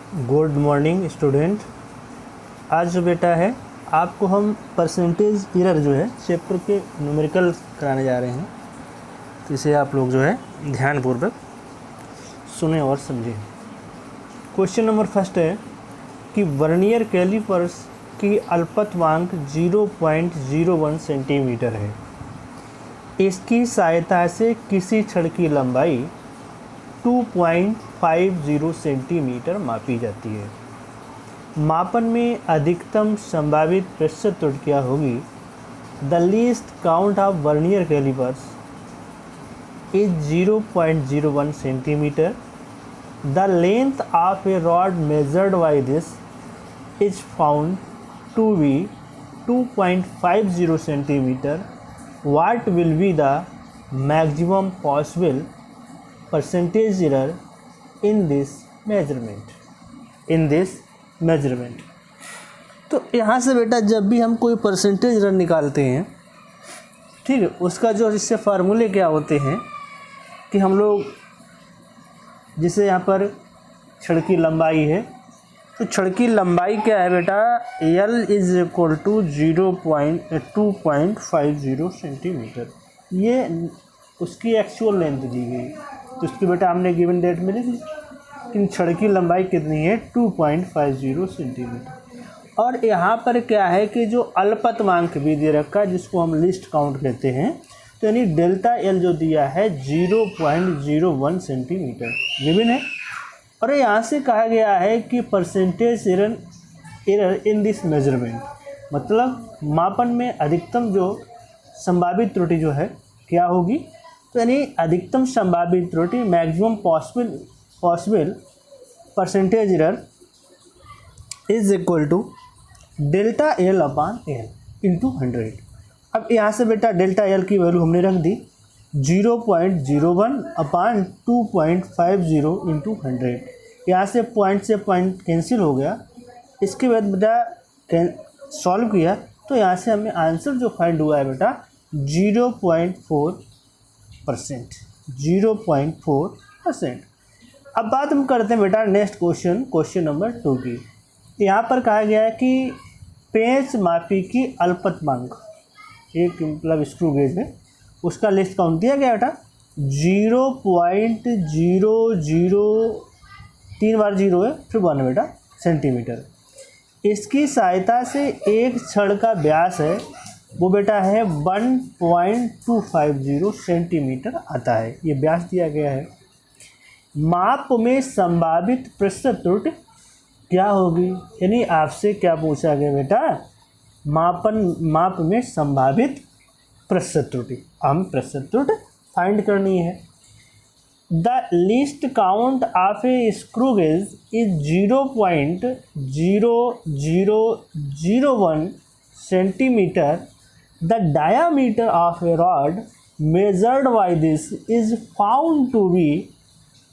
Good morning student. आज जो बेटा है आपको हम परसेंटेज एरर जो है चैप्टर के न्यूमेरिकल कराने जा रहे हैं, तो इसे आप लोग जो है ध्यानपूर्वक सुने और समझें। क्वेश्चन नंबर फर्स्ट है कि वर्नियर कैलिपर्स की अल्पतमांक 0.01 सेंटीमीटर है। इसकी सहायता से किसी छड़ की लंबाई 2.50 सेंटीमीटर मापी जाती है। मापन में अधिकतम संभावित प्रतिशत त्रुटि क्या होगी? The least count of vernier callipers is 0.01 centimetre. The length of a rod measured by this is found to be 2.50 centimetre. What will be the maximum possible percentage error in this measurement? तो यहाँ से बेटा जब भी हम कोई percentage error निकालते हैं, ठीक है, उसका जो इससे फार्मूले क्या होते हैं कि हम लोग जिसे यहाँ पर छड़ की लंबाई है, तो छड़ की लंबाई क्या है बेटा? L is equal to 2.50 centimetre. ये उसकी एक्चुअल लेंथ दी गई, तो उसकी बेटा हमने गिवन डेट में लिखी कि छड़ की लंबाई कितनी है? 2.50 सेंटीमीटर। और यहाँ पर क्या है कि जो अल्पतमांक भी दे रखा है जिसको हम लिस्ट काउंट कहते हैं, तो यानी डेल्टा L जो दिया है 0.01 सेंटीमीटर गिवन है। और यहाँ से कहा गया है कि percentage error in this measurement, मतलब मापन में अधिकतम जो संभावित त्रुटि जो है क्या होगी? तो यानी अधिकतम संभावित त्रुटि maximum possible percentage error is equal to delta L upon L into 100। अब यहाँ से बेटा डेल्टा L की वैल्यू हमने रख दी 0.01 अपॉन 2.50 इंटू 100। यहाँ से पॉइंट कैंसिल हो गया। इसके बाद बेटा सॉल्व किया तो यहाँ से हमें आंसर जो फाइंड हुआ है बेटा 0.4%। अब बात हम करते हैं बेटा नेक्स्ट क्वेश्चन नंबर 2 की। यहाँ पर कहा गया है कि पेंच मापी की अल्पतमांक, एक मतलब स्क्रू गेज है, उसका लिस्ट काउंट दिया गया बेटा 0.00, 3 बार 0 है फिर 1 बेटा सेंटीमीटर। इसकी सहायता से एक छड़ का व्यास है वो बेटा है 1.250 सेंटीमीटर आता है। ये व्यास दिया गया है। माप में संभावित प्रतिशत त्रुटि क्या होगी? यानी आपसे क्या पूछा गया बेटा? माप में संभावित प्रतिशत त्रुटि, हम प्रतिशत त्रुटि फाइंड करनी है। The least count of a screw gauge is 0.0001 centimetre. The diameter of a rod measured by this is found to be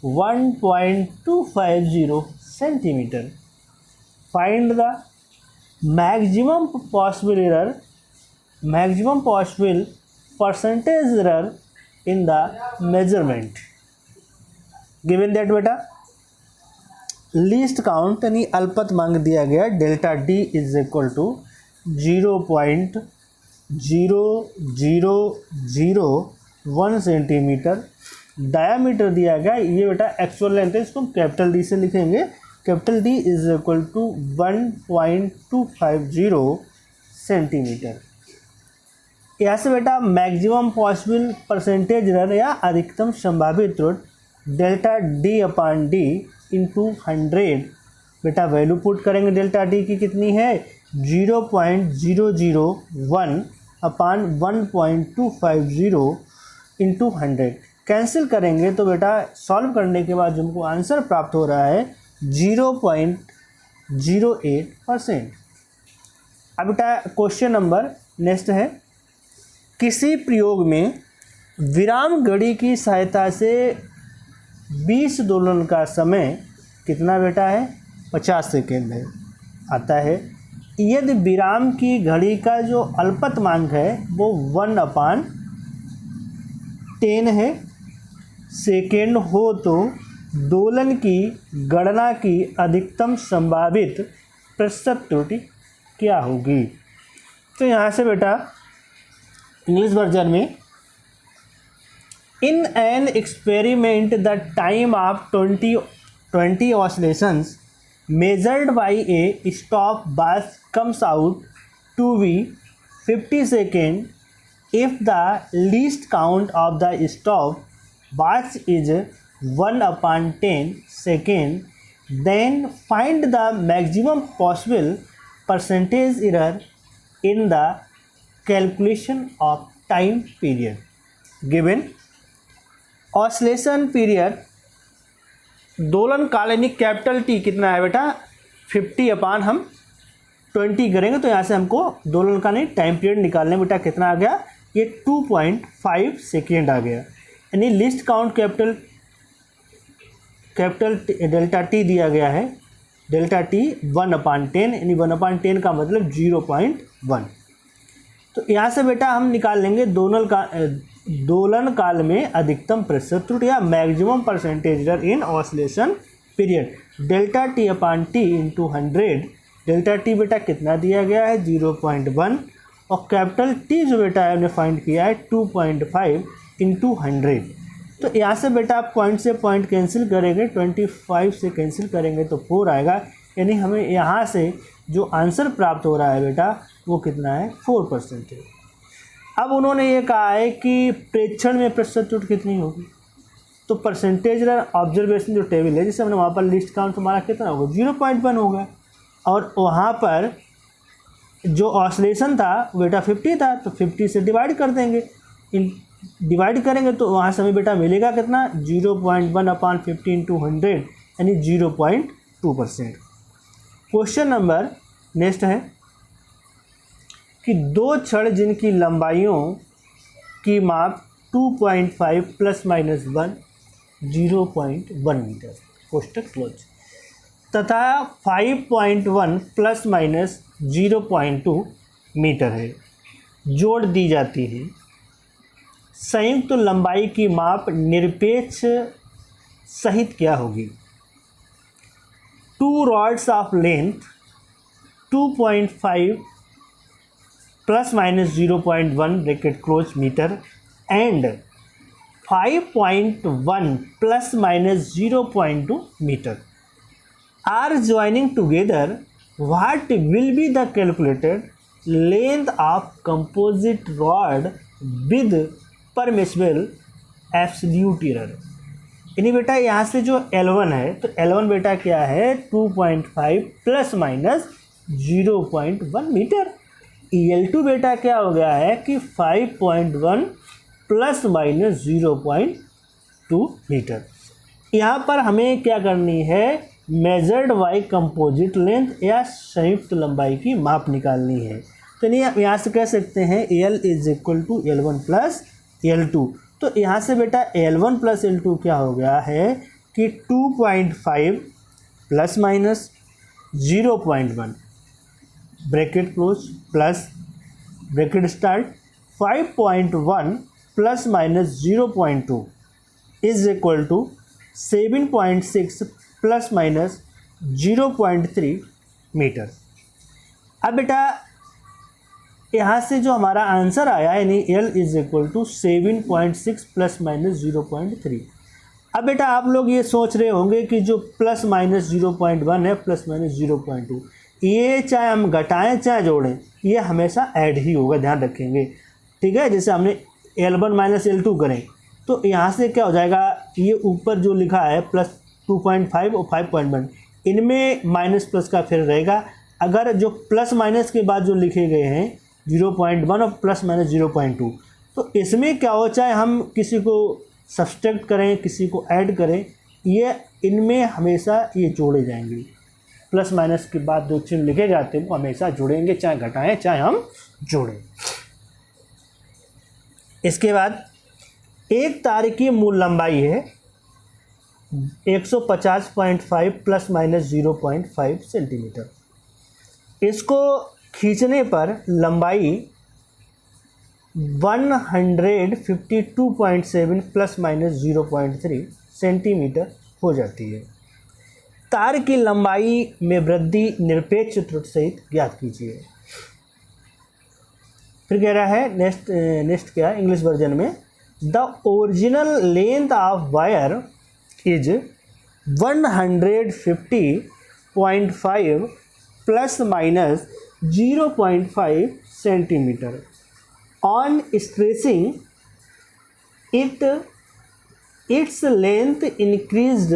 1.250 centimetre. Find the maximum possible percentage error in the measurement. Given that बेटा least count यानी अल्पतमांक दिया गया delta D is equal to 0.0001 centimetre. Diameter दिया गया, ये बेटा actual length है, इसको हम कैपिटल D से लिखेंगे। Capital D is equal to 1.250 centimetre. यहाँ से बेटा मैक्सिमम पॉसिबल परसेंटेज एरर या अधिकतम संभावित त्रुटि delta D upon D into 100। बेटा वैल्यू पुट करेंगे डेल्टा D की कितनी है? 0.001 अपॉन 1.250 इंटू 100। कैंसिल करेंगे तो बेटा सॉल्व करने के बाद जो हमको आंसर प्राप्त हो रहा है 0.08%। अब बेटा क्वेश्चन नंबर नेक्स्ट है, किसी प्रयोग में विराम घड़ी की सहायता से 20 दोलन का समय कितना बेटा है? 50 सेकेंड है आता है। यदि विराम की घड़ी का जो अल्पतमांक है वो 1/10 है सेकेंड हो तो दोलन की गणना की अधिकतम संभावित प्रतिशत त्रुटि क्या होगी। तो यहाँ से बेटा इंग्लिश वर्जन में, in an experiment the time of 20 oscillations measured by a stop watch comes out to be 50 seconds if the least count of the stop watch is 1/10 second, then find the maximum possible percentage error in the calculation of time period given oscillation period। दोलन काल यानी capital T कितना है बेटा 50/20 करेंगे तो यहाँ से हमको दोलन का नहीं टाइम पीरियड निकालने बेटा कितना आ गया, ये 2.5 सेकेंड आ गया। यानी list count capital delta T दिया गया है, डेल्टा टी 1/10 यानी 1/10 का मतलब 0.1। तो यहाँ से बेटा हम निकाल लेंगे दोलन काल में अधिकतम प्रतिशत त्रुटि या मैक्सिमम परसेंटेज एरर इन oscillation period. Delta T upon T into 100, delta T बेटा कितना दिया गया है 0.1 और कैपिटल टी जो बेटा है हमने फाइंड किया है 2.5 इंटू 100। तो यहाँ से बेटा आप पॉइंट से पॉइंट कैंसिल करेंगे, 25 से कैंसिल करेंगे तो 4 आएगा। यानी हमें यहाँ से जो आंसर प्राप्त हो रहा है बेटा वो कितना है 4% है। अब उन्होंने ये कहा है कि प्रेक्षण में प्रतिशत त्रुटि कितनी होगी, तो परसेंटेज ऑब्जर्वेशन जो टेबल है जिसे हमने वहाँ पर लिस्ट काउंट हमारा कितना होगा 0.1 होगा, और वहाँ पर जो ऑसिलेशन था बेटा 50 था तो 50 से डिवाइड कर देंगे, डिवाइड करेंगे तो वहाँ से हमें बेटा मिलेगा कितना 0.1/50 इंटू 100 यानी 0.2%। क्वेश्चन नंबर नेक्स्ट है कि दो छड़ जिनकी लंबाइयों की माप 2.5 ± 1 0.1 मीटर कोष्टक क्लोज तथा 5.1 ± 0.2 मीटर है जोड़ दी जाती है। संयुक्त लंबाई की माप निरपेक्ष सहित क्या होगी। 2 rods of length 2.5 ± 0.1 bracket close meter and 5.1 ± 0.2 meter are joining together, what will be the calculated length of composite rod with permissible absolute error। यानी बेटा यहाँ से जो L1 है तो L1 बेटा क्या है 2.5 ± 0.1 मीटर। EL2 बेटा क्या हो गया है कि 5.1 ± 0.2 मीटर। यहाँ पर हमें क्या करनी है मेजर्ड बाई कंपोजिट लेंथ या संयुक्त लंबाई की माप निकालनी है। तो नहीं यहाँ से कह सकते हैं L = L1 + L2। तो यहाँ से बेटा L1 + L2 क्या हो गया है कि 2.5 ± 0.1 bracket close plus bracket start 5.1 ± 0.2 = 7.6 ± 0.3 metre. अब बेटा यहाँ से जो हमारा आंसर आया यानी L = 7.6 ± 0.3। अब बेटा आप लोग ये सोच रहे होंगे कि जो ± 0.1 है ± 0.2 ये चाहे हम घटाएं चाहे जोड़ें ये हमेशा ऐड ही होगा, ध्यान रखेंगे, ठीक है। जैसे हमने L1 - L2 करें तो यहाँ से क्या हो जाएगा, ये ऊपर जो लिखा है +2.5 और 5.1 इनमें माइनस प्लस का फिर रहेगा। अगर जो प्लस माइनस के बाद जो लिखे गए हैं 0.1 और ± 0.2 तो इसमें क्या हो, चाहे हम किसी को सब्सट्रैक्ट करें किसी को ऐड करें ये इनमें हमेशा ये जोड़े जाएंगे। प्लस माइनस के बाद जो चिन्ह लिखे जाते हैं वो हमेशा जुड़ेंगे, चाहे घटाएं चाहे हम जोड़ें। इसके बाद एक तार की मूल लंबाई है 150.5 ± 0.5 सेंटीमीटर। इसको खींचने पर लंबाई 152.7 ± 0.3 सेंटीमीटर हो जाती है। तार की लंबाई में वृद्धि निरपेक्ष त्रुटि सहित ज्ञात कीजिए। फिर कह रहा है नेक्स्ट क्या है इंग्लिश वर्जन में, the original length of wire is 150.5 plus minus 0.5 centimetre. On stretching its length increased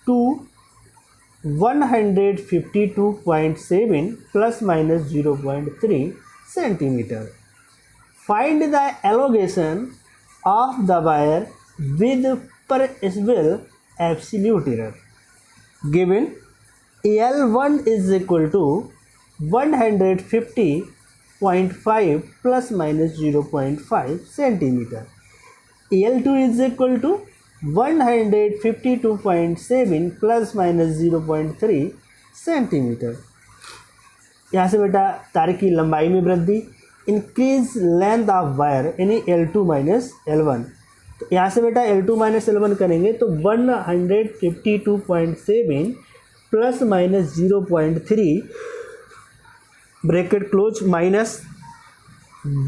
to 152.7 plus minus 0.3 centimeter. Find the elongation of the wire with perceivable absolute error. Given L1 is equal to 150.5 plus minus 0.5 centimeter. L2 is equal to 152.7 plus minus 0.3 centimetre. यहाँ से बेटा तार की लंबाई में वृद्धि, increase length of wire यानी L2 minus L1। तो यहाँ से बेटा L2 माइनस L1 करेंगे तो 152.7 plus minus 0.3 bracket close minus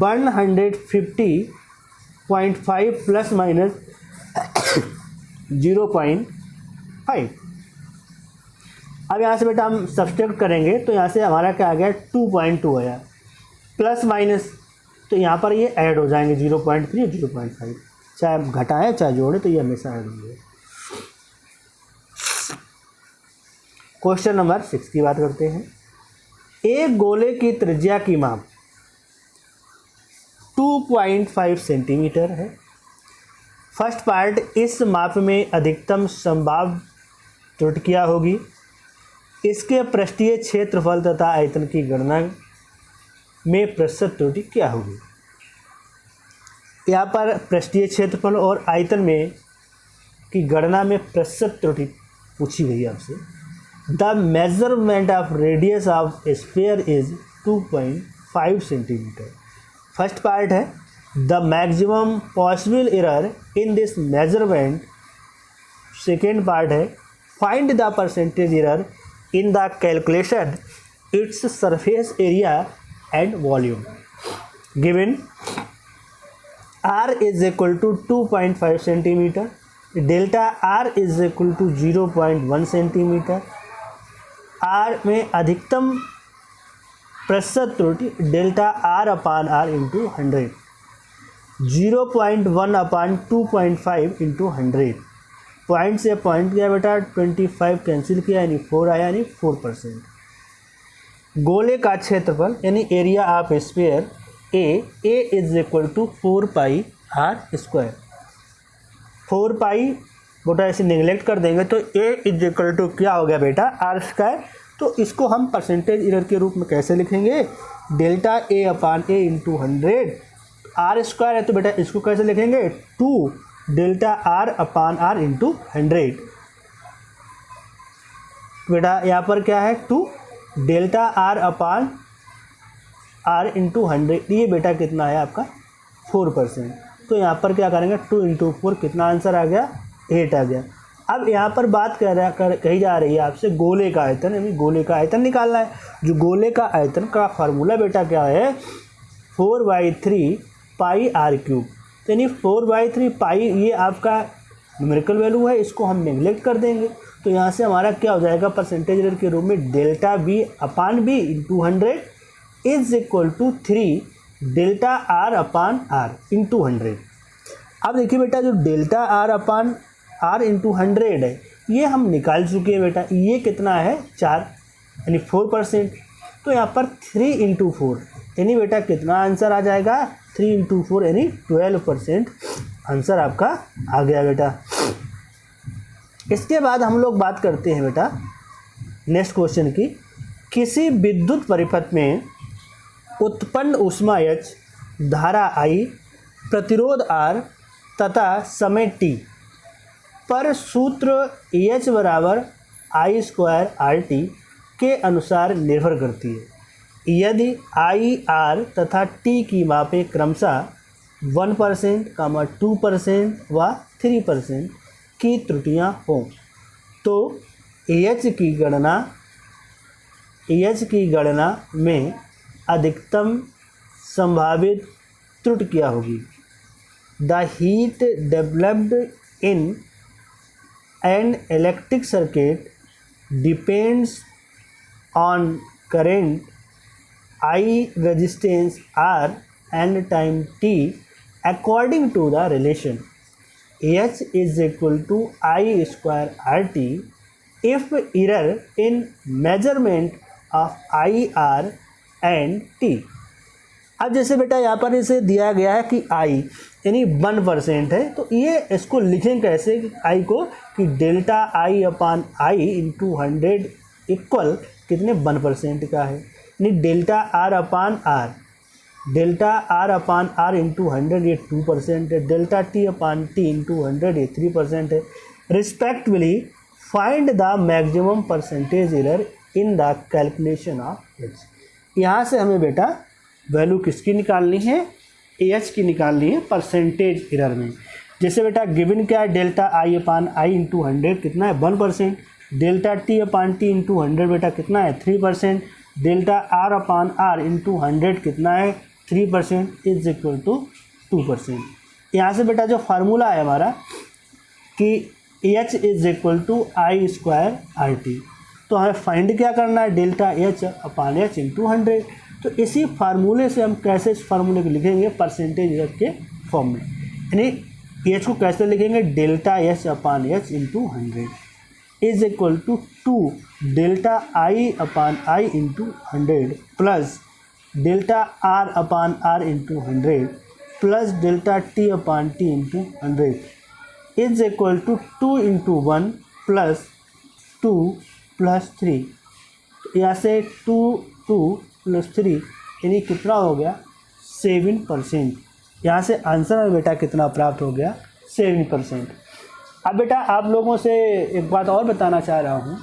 150.5 plus minus 0.5। अब यहाँ से बेटा हम सब्सट्रैक्ट करेंगे तो यहाँ से हमारा क्या आ गया 2.2 आया, प्लस माइनस तो यहाँ पर ये ऐड हो जाएंगे 0.3 और 0.5, चाहे घटाएं चाहे जोड़े तो ये हमेशा ऐड होंगे। क्वेश्चन नंबर 6 की बात करते हैं। एक गोले की त्रिज्या की माप 2.5 सेंटीमीटर है। फर्स्ट पार्ट, इस माप में अधिकतम संभाव्य त्रुटि क्या होगी? इसके पृष्ठीय क्षेत्रफल तथा आयतन की गणना में प्रतिशत त्रुटि क्या होगी? यहाँ पर पृष्ठीय क्षेत्रफल और आयतन में की गणना में प्रतिशत त्रुटि पूछी गई आपसे। The measurement of radius of sphere is 2.5 centimetre. First part है the maximum possible error in this measurement. Second part है find the percentage error in the calculation its surface area and volume. Given R is equal to 2.5 centimetre, delta R is equal to 0.1 centimetre. R में अधिकतम प्रतिशत त्रुटि delta R upon R into 100, 0.1 upon 2.5 into 100। Point से point किया बेटा 25 cancel किया यानी 4 आया यानी 4%। गोले का क्षेत्रफल यानी area of sphere a is equal to 4 pi R square. 4 pi बेटा ऐसे निगलेक्ट कर देंगे तो ए इज इक्वल टू क्या हो गया बेटा R स्क्वायर। तो इसको हम परसेंटेज एरर के रूप में कैसे लिखेंगे? Delta A upon A into 100, R square है तो बेटा इसको कैसे लिखेंगे? 2 delta R upon R into 100। बेटा यहाँ पर क्या है 2 delta R upon R into 100, ये बेटा कितना है आपका 4%। तो यहाँ पर क्या करेंगे 2 इंटू 4 कितना आंसर आ गया 8 आ गया। अब यहाँ पर बात कही जा रही है आपसे गोले का आयतन, यानी गोले का आयतन निकालना है। जो गोले का आयतन का फार्मूला बेटा क्या है 4/3 पाई R क्यूब। यानी 4/3 पाई ये आपका न्यूमेरिकल वैल्यू है, इसको हम नेगलेक्ट कर देंगे तो यहाँ से हमारा क्या हो जाएगा परसेंटेज एरर के रूप में delta B upon B into 100 is equal to 3 delta R upon R into 100। अब देखिए बेटा जो delta R upon R into 100 है ये हम निकाल चुके हैं बेटा, ये कितना है 4 यानी 4%। तो यहाँ पर 3 इंटू 4 यानी बेटा कितना आंसर आ जाएगा 3 इंटू 4 यानी 12% आंसर आपका आ गया बेटा। इसके बाद हम लोग बात करते हैं बेटा नेक्स्ट क्वेश्चन की। किसी विद्युत परिपथ में उत्पन्न ऊष्मा H, धारा I, प्रतिरोध R तथा समय T पर सूत्र H बराबर I स्क्वायर RT के अनुसार निर्भर करती है यदि I, R तथा T की मापें क्रमशः 1%, 2% व 3% की त्रुटियां हों। तो AH की गणना में अधिकतम संभावित त्रुटि क्या होगी? The heat developed in an electric circuit depends on current I, resistance R and time t according to the relation H is equal to I square RT if error in measurement of IR and T। अब जैसे बेटा यहाँ पर इसे दिया गया है कि I यानी 1% है, तो ये इसको लिखें कैसे I को कि delta I upon I into 100 equal कितने 1% का है, यानी delta R upon R into 100 ये 2% है, delta T upon T into 100 ये 3% है। Respectively find the maximum percentage error in the calculation of H. यहाँ से हमें बेटा वैल्यू किसकी निकालनी है? AH की निकालनी है परसेंटेज एरर में। जैसे बेटा गिवन क्या है, delta I upon I into 100 कितना है 1%, delta T upon T into 100 बेटा कितना है 3%, delta R upon R into 100 कितना है 3% इज इक्वल टू 2%। यहाँ से बेटा जो फार्मूला है हमारा कि AH is equal to I square RT, तो हमें फाइंड क्या करना है delta H upon H into 100। तो इसी फार्मूले से हम कैसे इस फार्मूले को लिखेंगे परसेंटेज एरर के फॉर्म में, यानी H को कैसे लिखेंगे delta H upon H into 100 is equal to 2 delta I upon I into 100 plus delta R upon R into 100 plus delta T upon T into 100 is equal to 2 into 1 plus 2 plus 3। यहाँ से 2 plus 3 यानी कितना हो गया 7%। यहाँ से answer में बेटा कितना प्राप्त हो गया 7%। अब बेटा आप लोगों से एक बात और बताना चाह रहा हूँ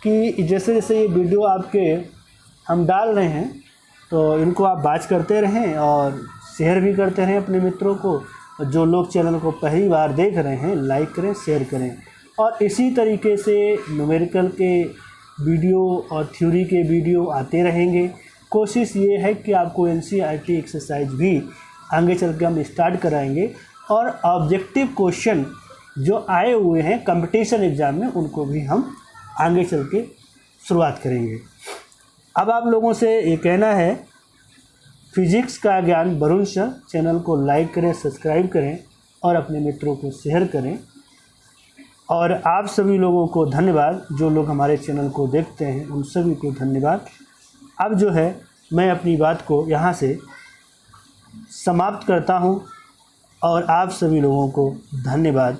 कि जैसे जैसे ये वीडियो आपके हम डाल रहे हैं तो इनको आप वॉच करते रहें और शेयर भी करते रहें अपने मित्रों को। जो लोग चैनल को पहली बार देख रहे हैं लाइक करें, शेयर करें, और इसी तरीके से न्यूमेरिकल के वीडियो और थ्योरी के वीडियो आते रहेंगे। कोशिश ये है कि आपको NCERT एक्सरसाइज भी आगे चल के हम स्टार्ट कराएंगे और ऑब्जेक्टिव क्वेश्चन जो आए हुए हैं कंपटीशन एग्ज़ाम में उनको भी हम आगे चल के शुरुआत करेंगे। अब आप लोगों से ये कहना है फिजिक्स का ज्ञान वरुण सर चैनल को लाइक करें, सब्सक्राइब करें और अपने मित्रों को शेयर करें। और आप सभी लोगों को धन्यवाद, जो लोग हमारे चैनल को देखते हैं उन सभी को धन्यवाद। अब जो है मैं अपनी बात को यहाँ से समाप्त करता हूँ और आप सभी लोगों को धन्यवाद।